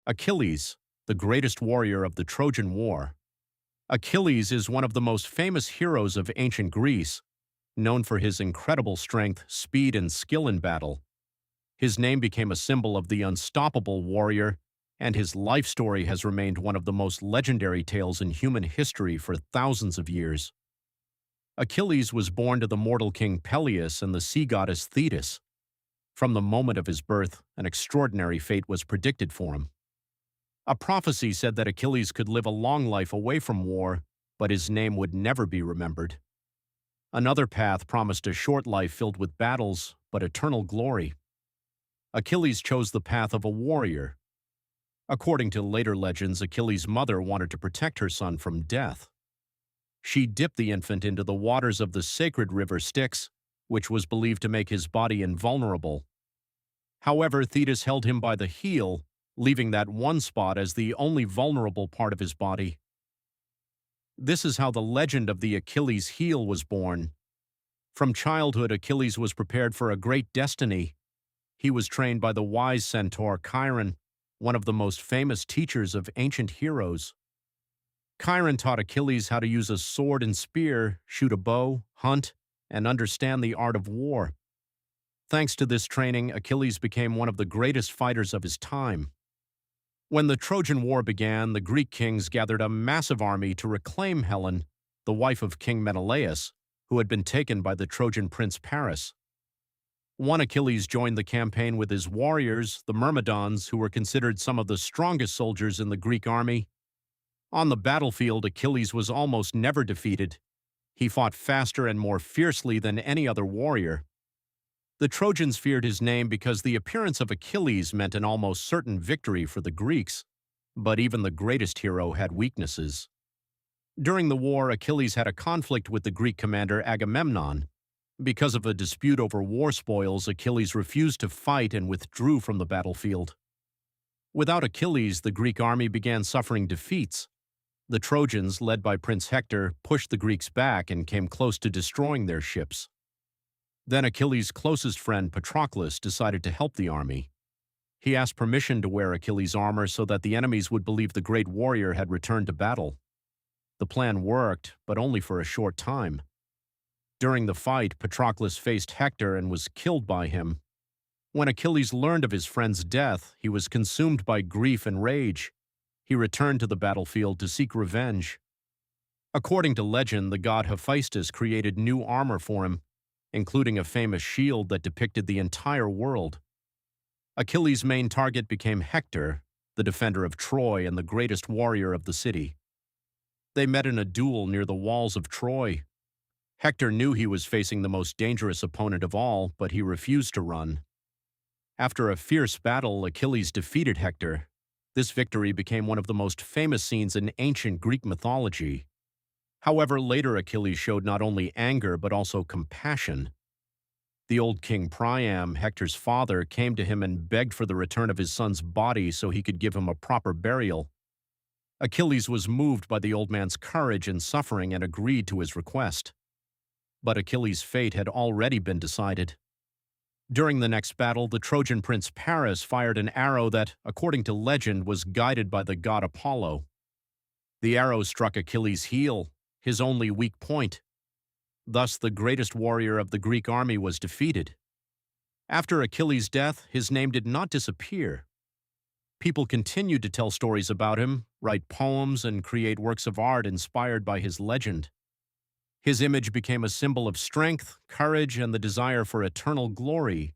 Achilles, the greatest warrior of the Trojan War. Achilles is one of the most famous heroes of ancient Greece, known for his incredible strength, speed, and skill in battle. His name became a symbol of the unstoppable warrior, and his life story has remained one of the most legendary tales in human history for thousands of years. Achilles was born to the mortal king Peleus and the sea goddess Thetis. From the moment of his birth, an extraordinary fate was predicted for him. A prophecy said that Achilles could live a long life away from war, but his name would never be remembered. Another path promised a short life filled with battles, but eternal glory. Achilles chose the path of a warrior. According to later legends, Achilles' mother wanted to protect her son from death. She dipped the infant into the waters of the sacred river Styx, which was believed to make his body invulnerable. However, Thetis held him by the heel, leaving that one spot as the only vulnerable part of his body. This is how the legend of the Achilles heel was born. From childhood, Achilles was prepared for a great destiny. He was trained by the wise centaur Chiron, one of the most famous teachers of ancient heroes. Chiron taught Achilles how to use a sword and spear, shoot a bow, hunt, and understand the art of war. Thanks to this training, Achilles became one of the greatest fighters of his time. When the Trojan War began, the Greek kings gathered a massive army to reclaim Helen, the wife of King Menelaus, who had been taken by the Trojan prince Paris. One Achilles joined the campaign with his warriors, the Myrmidons, who were considered some of the strongest soldiers in the Greek army. On the battlefield, Achilles was almost never defeated. He fought faster and more fiercely than any other warrior. The Trojans feared his name because the appearance of Achilles meant an almost certain victory for the Greeks, but even the greatest hero had weaknesses. During the war, Achilles had a conflict with the Greek commander Agamemnon. Because of a dispute over war spoils, Achilles refused to fight and withdrew from the battlefield. Without Achilles, the Greek army began suffering defeats. The Trojans, led by Prince Hector, pushed the Greeks back and came close to destroying their ships. Then Achilles' closest friend Patroclus decided to help the army. He asked permission to wear Achilles' armor so that the enemies would believe the great warrior had returned to battle. The plan worked, but only for a short time. During the fight, Patroclus faced Hector and was killed by him. When Achilles learned of his friend's death, he was consumed by grief and rage. He returned to the battlefield to seek revenge. According to legend, the god Hephaestus created new armor for him, including a famous shield that depicted the entire world. Achilles' main target became Hector, the defender of Troy and the greatest warrior of the city. They met in a duel near the walls of Troy. Hector knew he was facing the most dangerous opponent of all, but he refused to run. After a fierce battle, Achilles defeated Hector. This victory became one of the most famous scenes in ancient Greek mythology. However, later Achilles showed not only anger but also compassion. The old king Priam, Hector's father, came to him and begged for the return of his son's body so he could give him a proper burial. Achilles was moved by the old man's courage and suffering and agreed to his request. But Achilles' fate had already been decided. During the next battle, the Trojan prince Paris fired an arrow that, according to legend, was guided by the god Apollo. The arrow struck Achilles' heel, his only weak point. Thus, the greatest warrior of the Greek army was defeated. After Achilles' death, his name did not disappear. People continued to tell stories about him, write poems, and create works of art inspired by his legend. His image became a symbol of strength, courage, and the desire for eternal glory.